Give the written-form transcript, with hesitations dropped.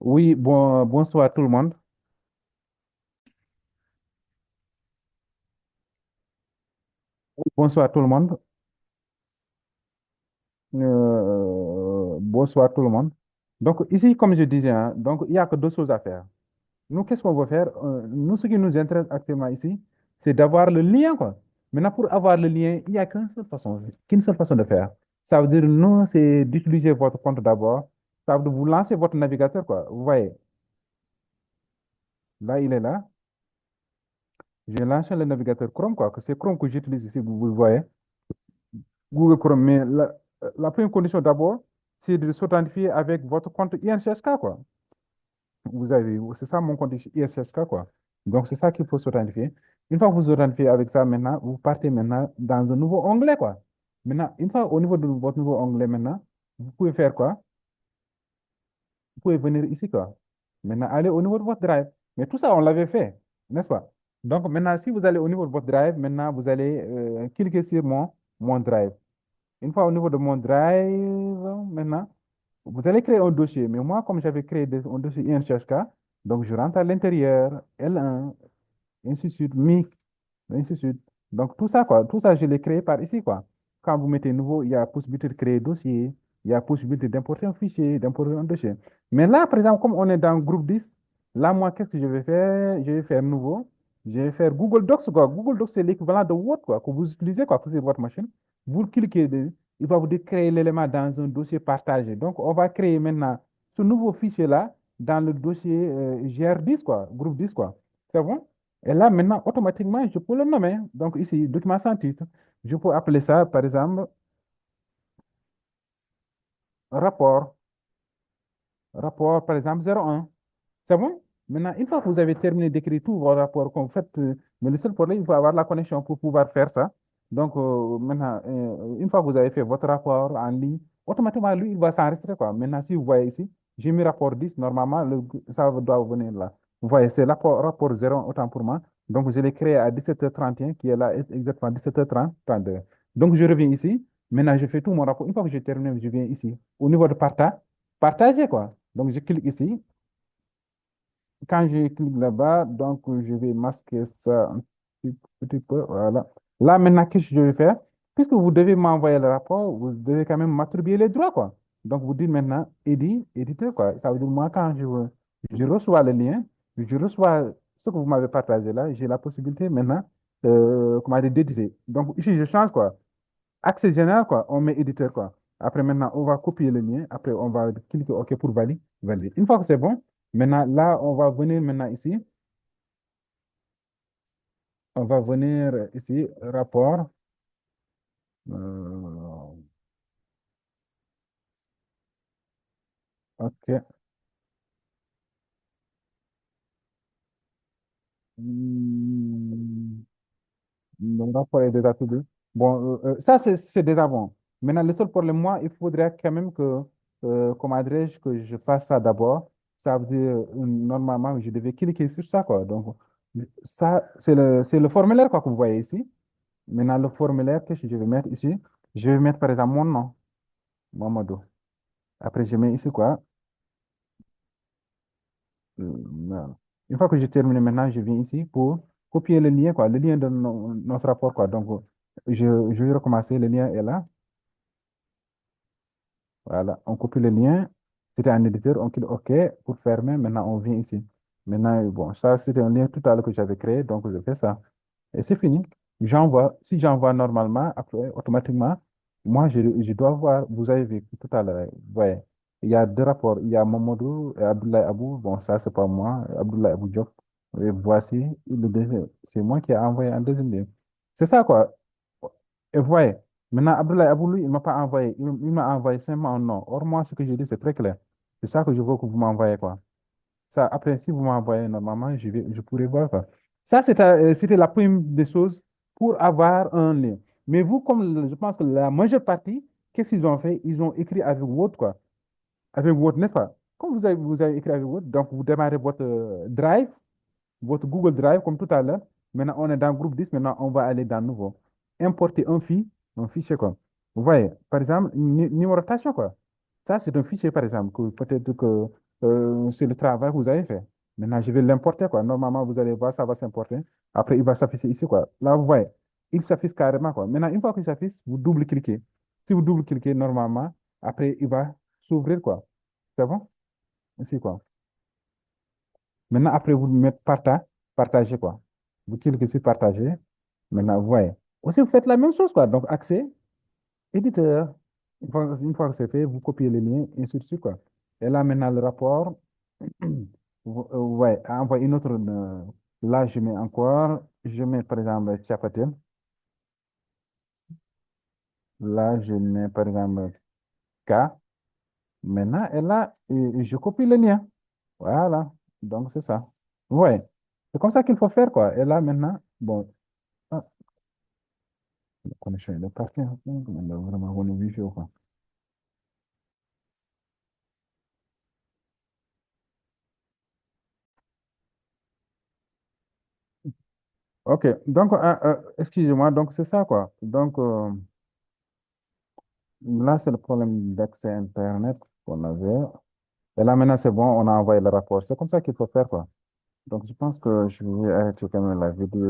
Oui, bonsoir tout le monde. Bonsoir tout le monde. Bonsoir tout le monde. Donc ici, comme je disais, hein, donc il n'y a que deux choses à faire. Nous, qu'est-ce qu'on veut faire? Nous, ce qui nous intéresse actuellement ici, c'est d'avoir le lien, quoi. Maintenant, pour avoir le lien, il n'y a qu'une seule façon de faire. Ça veut dire, nous, c'est d'utiliser votre compte d'abord. Ça veut dire vous lancer votre navigateur, quoi. Vous voyez, là, il est là. J'ai lancé le navigateur Chrome, quoi, que c'est Chrome que j'utilise ici, vous le voyez. Google Chrome, mais la première condition d'abord, c'est de s'authentifier avec votre compte INCHK, quoi. Vous avez, c'est ça mon compte INCHK, quoi. Donc, c'est ça qu'il faut s'authentifier. Une fois que vous vous authentifiez avec ça, maintenant, vous partez maintenant dans un nouveau onglet, quoi. Maintenant, une fois au niveau de votre nouveau onglet, maintenant, vous pouvez faire quoi? Vous pouvez venir ici, quoi. Maintenant, allez au niveau de votre drive. Mais tout ça, on l'avait fait, n'est-ce pas? Donc, maintenant, si vous allez au niveau de votre drive, maintenant, vous allez cliquer sur mon drive. Une fois au niveau de mon drive, maintenant, vous allez créer un dossier. Mais moi, comme j'avais créé un dossier INCHK, donc je rentre à l'intérieur, L1, ainsi de suite, MIC, ainsi de suite. Donc tout ça, quoi, tout ça, je l'ai créé par ici, quoi. Quand vous mettez nouveau, il y a possibilité de créer dossier, il y a possibilité d'importer un fichier, d'importer un dossier. Mais là, par exemple, comme on est dans le groupe 10, là, moi, qu'est-ce que je vais faire? Je vais faire nouveau. Je vais faire Google Docs, quoi. Google Docs, c'est l'équivalent de Word, quoi, que vous utilisez, quoi, sur votre machine. Vous cliquez, il va vous dire créer l'élément dans un dossier partagé. Donc, on va créer maintenant ce nouveau fichier-là dans le dossier GR10, quoi, groupe 10, quoi. C'est bon? Et là, maintenant, automatiquement, je peux le nommer. Donc, ici, document sans titre. Je peux appeler ça, par exemple, rapport. Rapport, par exemple, 01. C'est bon? Maintenant, une fois que vous avez terminé d'écrire tous vos rapports qu'on fait, mais le seul problème, il faut avoir la connexion pour pouvoir faire ça. Donc, maintenant, une fois que vous avez fait votre rapport en ligne, automatiquement, lui, il va s'enregistrer, quoi. Maintenant, si vous voyez ici, j'ai mis rapport 10. Normalement, ça doit venir là. Vous voyez, c'est rapport 0, autant pour moi. Donc, je l'ai créé à 17h31, qui est là exactement 17h30, 32. Donc, je reviens ici. Maintenant, je fais tout mon rapport. Une fois que j'ai terminé, je viens ici. Au niveau de partager, quoi. Donc, je clique ici. Quand je clique là-bas, donc je vais masquer ça un petit peu. Voilà. Là, maintenant, qu'est-ce que je vais faire? Puisque vous devez m'envoyer le rapport, vous devez quand même m'attribuer les droits, quoi. Donc, vous dites maintenant, éditeur, quoi. Ça veut dire, moi, quand je reçois le lien, je reçois ce que vous m'avez partagé là, j'ai la possibilité maintenant, comment dire, d'éditer. Donc, ici, je change, quoi. Accès général, quoi. On met éditeur, quoi. Après, maintenant, on va copier le lien. Après, on va cliquer OK pour valider. Valider. Une fois que c'est bon, maintenant, là, on va venir maintenant ici. On va venir ici, rapport. Euh, OK. Hmm, le rapport est déjà tout bon. Bon, ça, c'est déjà bon. Maintenant, le seul problème, moi, il faudrait quand même que, comment dirais-je, que je fasse ça d'abord. Ça veut dire, normalement, je devais cliquer sur ça, quoi. Donc, ça, c'est le formulaire, quoi, que vous voyez ici. Maintenant, le formulaire, qu'est-ce que je vais mettre ici? Je vais mettre, par exemple, mon nom, Mamadou. Après, je mets ici, quoi. Voilà. Une fois que j'ai terminé maintenant, je viens ici pour copier le lien, quoi, le lien de notre rapport, quoi. Donc, je vais recommencer, le lien est là. Voilà, on copie le lien. C'était un éditeur, on clique OK pour fermer. Maintenant, on vient ici. Maintenant, bon, ça, c'était un lien tout à l'heure que j'avais créé, donc je fais ça. Et c'est fini. J'envoie. Si j'envoie normalement, après, automatiquement, moi, je dois voir. Vous avez vu tout à l'heure. Ouais. Il y a deux rapports. Il y a Mamadou et Abdoulaye Abou. Bon, ça, c'est pas moi. Abdoulaye Abou Diop. Et voici le deuxième. C'est moi qui ai envoyé un deuxième lien. C'est ça, quoi. Et voyez. Maintenant, Abdoulaye Abou, lui, il ne m'a pas envoyé. Il m'a envoyé simplement un nom. Or, moi, ce que j'ai dit, c'est très clair. C'est ça que je veux que vous m'envoyez, quoi. Ça, après, si vous m'envoyez normalement, je pourrai voir ça. Ça, c'était la première des choses pour avoir un lien. Mais vous, comme je pense que la majeure partie, qu'est-ce qu'ils ont fait? Ils ont écrit avec Word, quoi. Avec Word, n'est-ce pas? Comme vous avez écrit avec Word, donc vous démarrez votre Drive, votre Google Drive, comme tout à l'heure. Maintenant, on est dans le groupe 10. Maintenant, on va aller dans nouveau. Importer un fichier, quoi. Vous voyez, par exemple, numérotation, quoi. Ça, c'est un fichier, par exemple, que peut-être que c'est le travail que vous avez fait. Maintenant, je vais l'importer, quoi. Normalement, vous allez voir, ça va s'importer. Après, il va s'afficher ici, quoi. Là, vous voyez, il s'affiche carrément, quoi. Maintenant, une fois qu'il s'affiche, vous double-cliquez. Si vous double-cliquez normalement, après, il va s'ouvrir, quoi. C'est bon? Ici, quoi. Maintenant, après, vous mettez partager, quoi. Vous cliquez sur partager. Maintenant, vous voyez. Aussi, vous faites la même chose, quoi. Donc, accès, éditeur. Une fois que c'est fait, vous copiez les liens, et ainsi de suite, quoi. Et là, maintenant, le rapport, ouais, envoie une autre. Là, je mets encore, je mets par exemple Chapatel. Là, je mets par exemple K. Maintenant, et là, je copie le lien. Voilà. Donc, c'est ça. Ouais. C'est comme ça qu'il faut faire, quoi. Et là, maintenant, bon, ah, la connexion elle est partie, hein. On a vraiment on est wifi ou quoi. OK. Donc, excusez-moi. Donc, c'est ça, quoi. Donc, là, c'est le problème d'accès Internet qu'on avait. Et là, maintenant, c'est bon, on a envoyé le rapport. C'est comme ça qu'il faut faire, quoi. Donc, je pense que je vais arrêter quand même la vidéo.